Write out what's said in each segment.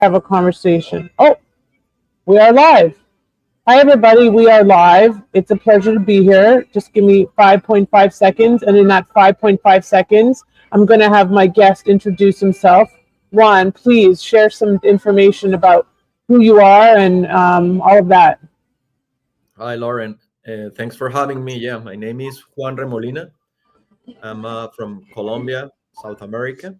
have a conversation. Oh, we are live. Hi, everybody. We are live. It's a pleasure to be here. Just give me 5.5 seconds. And in that 5.5 seconds, I'm going to have my guest introduce himself. Juan, please share some information about who you are and all of that. Hi, Lauren. Thanks for having me. Yeah, my name is Juan Remolina. I'm from Colombia, South America,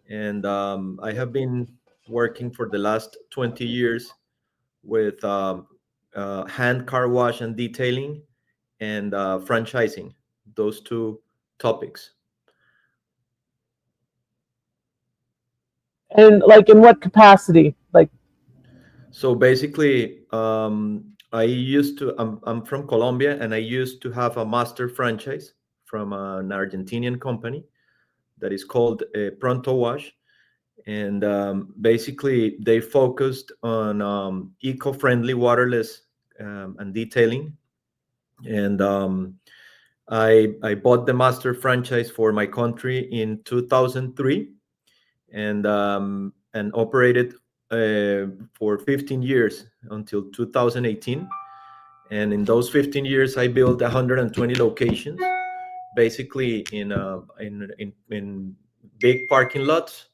and I have been working for the last 20 years with hand car wash and detailing and franchising, those two topics. And like in what capacity? Like, So basically, I'm from Colombia, and I used to have a master franchise from an Argentinian company that is called Pronto Wash. And basically, they focused on eco-friendly waterless and detailing. And I bought the master franchise for my country in 2003, and operated for 15 years until 2018. And in those 15 years, I built 120 locations, basically in big parking lots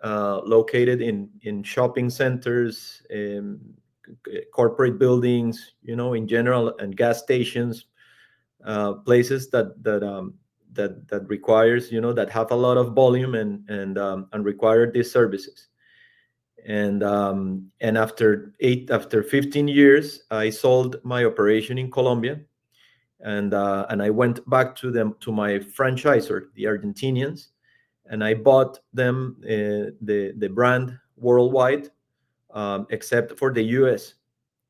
located in shopping centers, corporate buildings, in general, and gas stations, places that requires, that have a lot of volume and require these services. And after 15 years, I sold my operation in Colombia, and I went back to my franchisor, the Argentinians, and I bought them the brand worldwide, except for the US.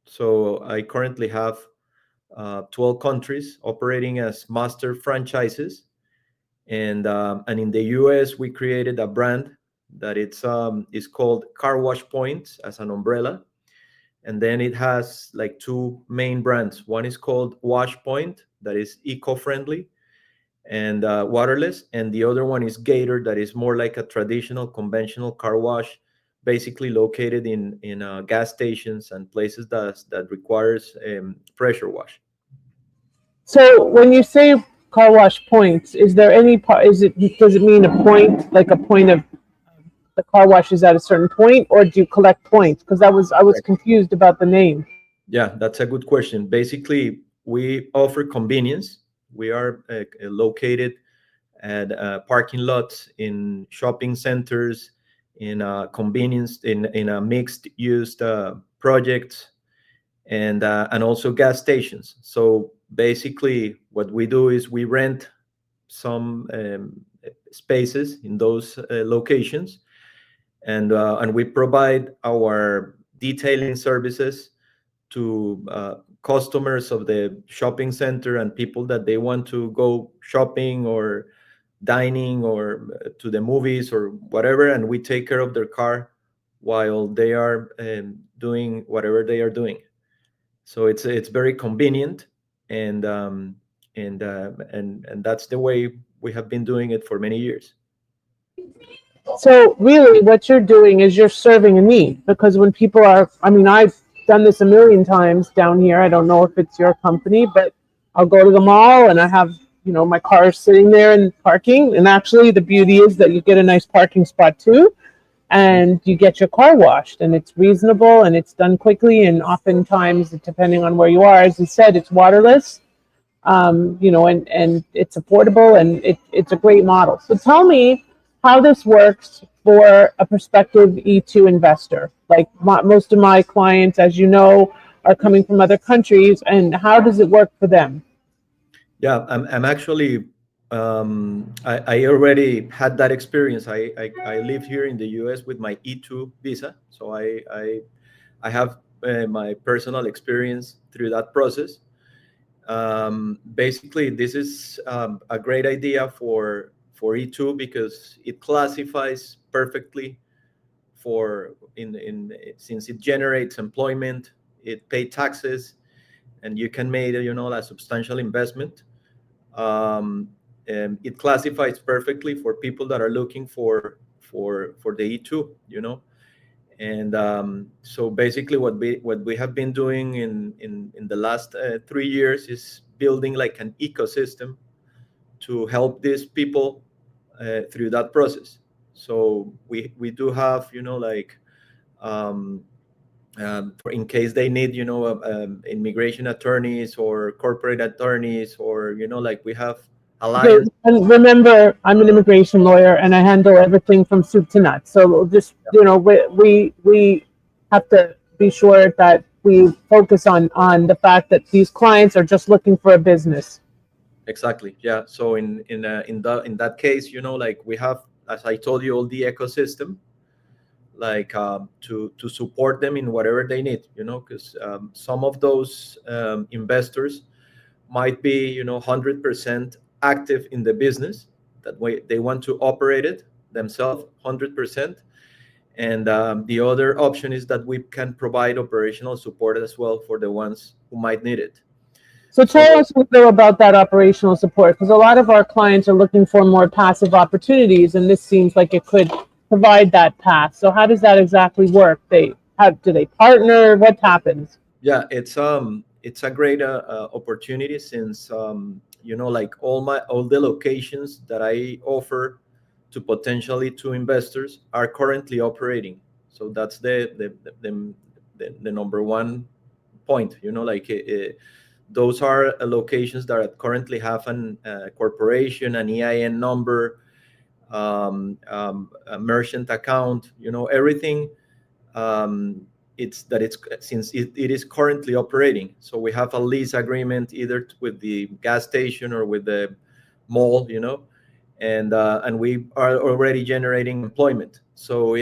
So I currently have 12 countries operating as master franchises, and in the US we created a brand that is called Car Wash Points as an umbrella, and then it has like two main brands. One is called Wash Point, that is eco-friendly and waterless, and the other one is Gator, that is more like a traditional conventional car wash, basically located in gas stations and places that requires pressure wash. so when you say car wash points, is there any part? Is it does it mean a point, like a point of the car wash is at a certain point, or do you collect points? Because I was Correct. confused about the name. Yeah, that's a good question. Basically, we offer convenience. We are located at parking lots, in shopping centers, in convenience, in a mixed use projects, and also gas stations. So basically, what we do is we rent some spaces in those locations, and we provide our detailing services to customers of the shopping center and people that they want to go shopping or dining or to the movies or whatever, and we take care of their car while they are doing whatever they are doing. So it's very convenient, and and that's the way we have been doing it for many years. So really, what you're doing is you're serving a need because when people are, I mean, I've done this a million times down here. I don't know if it's your company, but I'll go to the mall and I have, my car is sitting there and parking. And actually, the beauty is that you get a nice parking spot too, and you get your car washed, and it's reasonable and it's done quickly. And oftentimes, depending on where you are, as you said, it's waterless, and it's affordable and it's a great model. So tell me how this works for a prospective E2 investor. Like most of my clients, as you know, are coming from other countries, and how does it work for them? Yeah, I'm actually I already had that experience. I live here in the US with my E2 visa, so I have my personal experience through that process. Basically, this is a great idea for E2 because it classifies perfectly for in since it generates employment, it pays taxes, and you can make a substantial investment. And it classifies perfectly for people that are looking for the E2. And so basically what we have been doing in the last 3 years is building like an ecosystem to help these people through that process. So we do have, like, um, for in case they need, immigration attorneys or corporate attorneys, or, like, we have Okay, alliance. and remember, I'm an immigration lawyer and I handle everything from soup to nuts. So just, we have to be sure that we focus on the fact that these clients are just looking for a business. Exactly. Yeah. So in that case, like, we have, as I told you, all the ecosystem, like, to support them in whatever they need. Because some of those investors might be, 100% active in the business. That way, they want to operate it themselves 100%. And the other option is that we can provide operational support as well for the ones who might need it. So tell So us a little about that operational support, because a lot of our clients are looking for more passive opportunities, and this seems like it could provide that path. So how does that exactly work? Do they partner? What happens? yeah, it's a great opportunity, since, like, all the locations that I offer to potentially to investors are currently operating. So that's the number one point. Like, those are locations that currently have an corporation, an EIN number, a merchant account, everything. It's since it is currently operating, so we have a lease agreement either with the gas station or with the mall, and we are already generating employment. So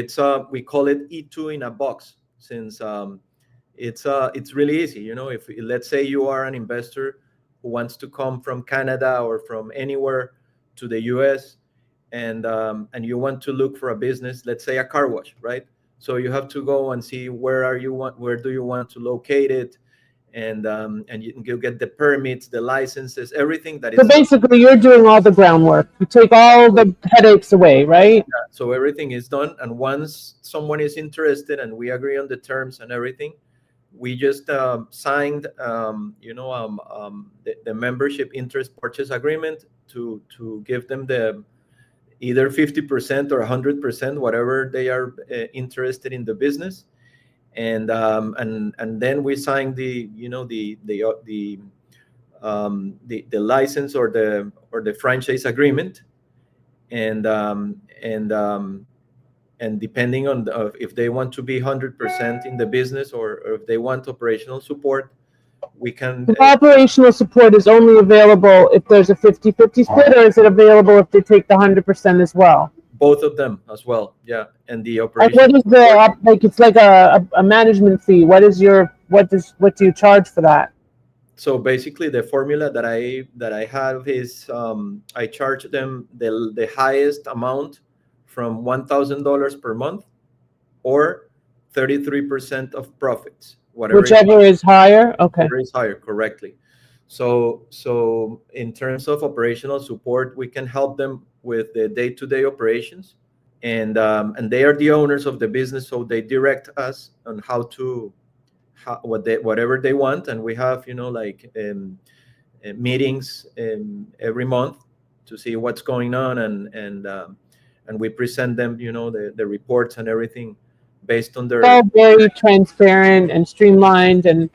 we call it E-2 in a box, since it's really easy. If, let's say, you are an investor who wants to come from Canada or from anywhere to the US, and you want to look for a business, let's say a car wash, right? So you have to go and see where do you want to locate it, and you get the permits, the licenses, everything that So is done. basically, you're doing all the groundwork. You take all the headaches away, right? So everything is done, and once someone is interested and we agree on the terms and everything, we just signed, the membership interest purchase agreement to give them the either 50% or 100%, whatever they are interested in the business. And then we sign the license, or the franchise agreement. And depending on if they want to be 100% in the business, or if they want operational support, we can, The operational support is only available if there's a 50-50 split, or is it available if they take the 100% as well? both of them as well. Yeah. And the And what operational is the support. like? It's like a management fee. What do you charge for that? So basically, the formula that I have is, I charge them the highest amount from $1,000 per month, or 33% of profits, whatever is Whichever is higher. Okay. whatever is higher, correctly. So in terms of operational support, we can help them with the day-to-day operations, and they are the owners of the business, so they direct us on whatever they want. And we have, like, meetings every month to see what's going on, and we present them, the reports and everything based on All their. very transparent and streamlined, and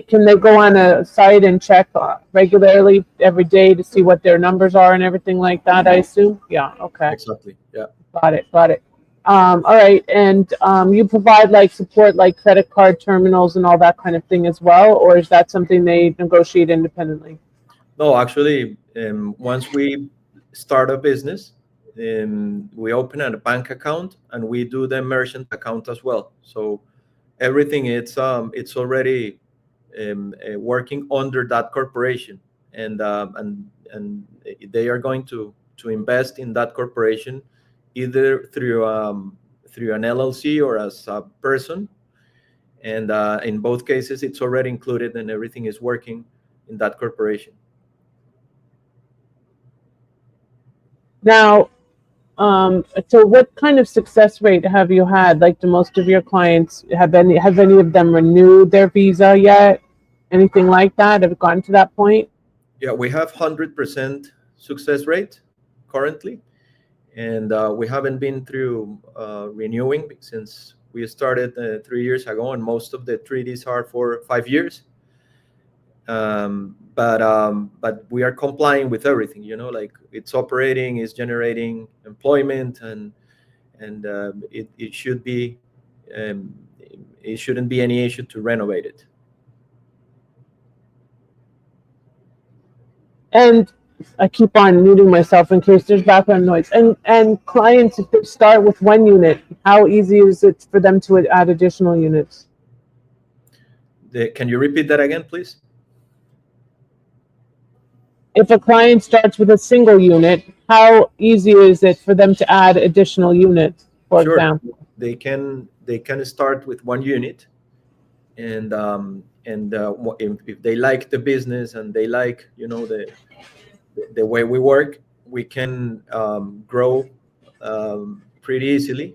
can they go on a site and check regularly every day to see what their numbers are and everything like that? I assume. Yeah. Okay. Exactly. Yeah. Got it. Got it. All right. And you provide like support, like credit card terminals and all that kind of thing as well, or is that something they negotiate independently? No, actually, once we start a business, we open a bank account, and we do the merchant account as well. So everything, it's already working under that corporation, and they are going to invest in that corporation, either through an LLC or as a person. And in both cases, it's already included, and everything is working in that corporation. Now, So what kind of success rate have you had? Like, do most of your clients have any of them renewed their visa yet? Anything like that? Have it gotten to that point? Yeah, we have 100% success rate currently, and we haven't been through renewing since we started 3 years ago, and most of the treaties are for 5 years. But we are complying with everything. Like it's operating, it's generating employment, and um, it shouldn't be any issue to renovate it. And I keep on muting myself in case there's background noise. And clients, if they start with one unit, how easy is it for them to add additional units? Can you repeat that again, please? If a client starts with a single unit, how easy is it for them to add additional units, for Sure. example? They can start with one unit, and if they like the business and they like the way we work, we can grow pretty easily,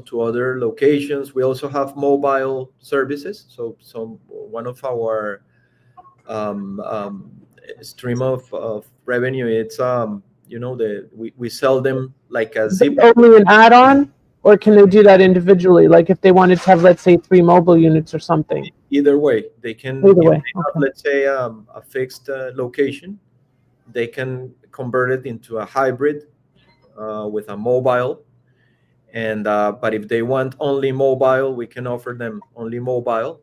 to other locations. We also have mobile services. So one of our um, um, stream of revenue, it's we sell them like a Is that zip. only an add-on, or can they do that individually? Like if they wanted to have, let's say, 3 mobile units or something. Either way, they can, Either if way, they have, okay. let's say, a fixed location, they can convert it into a hybrid with a mobile. And but if they want only mobile, we can offer them only mobile.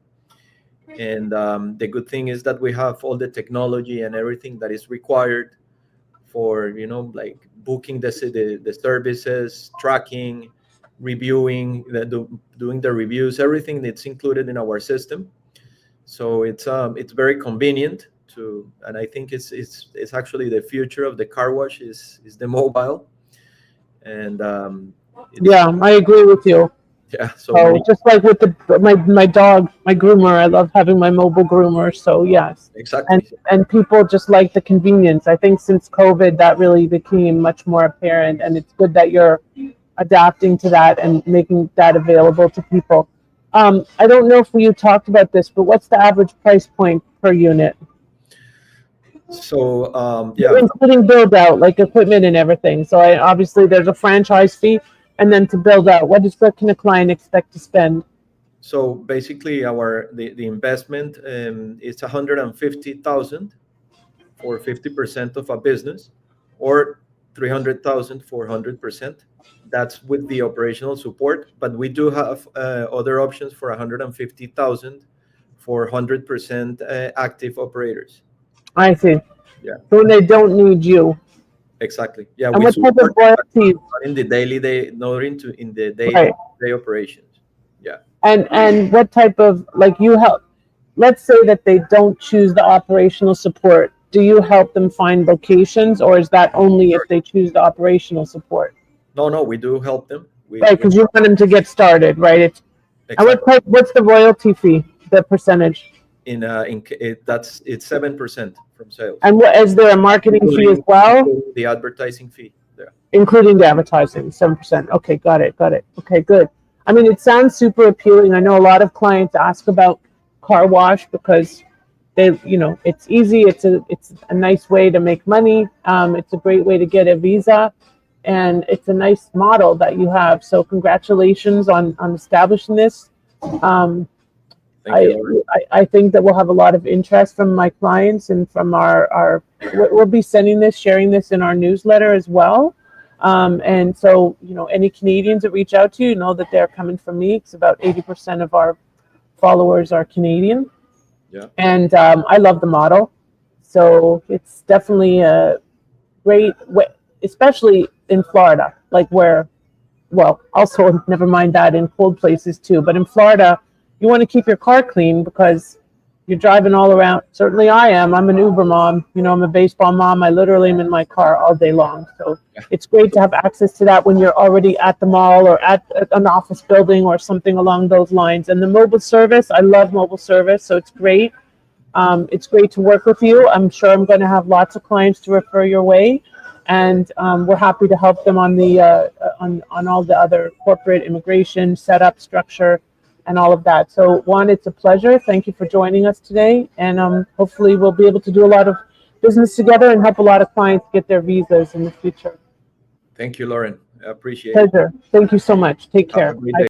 And the good thing is that we have all the technology and everything that is required for, like booking the services, tracking, reviewing, doing the reviews, everything that's included in our system. So it's very convenient to, and I think it's actually the future of the car wash is the mobile. And it's Yeah, I agree with you. yeah, so So many. just like with my dog, my groomer, I love having my mobile groomer. So yes, and Exactly. and people just like the convenience. I think since COVID, that really became much more apparent, and it's good that you're adapting to that and making that available to people. I don't know if you talked about this, but what's the average price point per unit, So yeah, including build out, like equipment and everything? So obviously there's a franchise fee, and then to build out, what can a client expect to spend? so basically the investment is 150,000 for 50% of a business, or 300,000 for 100%. That's with the operational support, but we do have other options for 150,000 for 100% active operators. I see. Yeah, So when they don't need you, exactly. Yeah, and we what type of support, but royalties? not in the daily day, not in the Right. day operations. Yeah. And what type of, like, you help? Let's say that they don't choose the operational support. Do you help them find locations, or is that only if they choose the operational support? No, no, we do help them. Right, because you want them to get started, right? And what Exactly. type? What's the royalty fee? The percentage? It's 7% from sales, And what is there a marketing fee as well, including the advertising fee there. including the advertising? 7%. Okay, got it, got it. Okay, good. I mean, it sounds super appealing. I know a lot of clients ask about car wash because it's easy. It's a nice way to make money. It's a great way to get a visa, and it's a nice model that you have. So congratulations on establishing this. Um, Thank you, I, Laura. I think that we'll have a lot of interest from my clients and from our we'll be sending this, sharing this in our newsletter as well. And so, any Canadians that reach out to you know that they're coming from me, because about 80% of our followers are Canadian. Yeah. And I love the model. So it's definitely a great way, especially in Florida, like where, well, also never mind that, in cold places too. But in Florida, you want to keep your car clean because you're driving all around. Certainly I am. I'm an Uber mom. I'm a baseball mom. I literally am in my car all day long. So it's great to have access to that when you're already at the mall or at an office building or something along those lines. And the mobile service, I love mobile service. So it's great. It's great to work with you. I'm sure I'm going to have lots of clients to refer your way. and we're happy to help them on the on all the other corporate immigration setup structure and all of that. So Juan, it's a pleasure. Thank you for joining us today, and hopefully we'll be able to do a lot of business together and help a lot of clients get their visas in the future. Thank you, Lauren. I appreciate it. Pleasure. Thank you so much. Take Have a care. great Bye. day.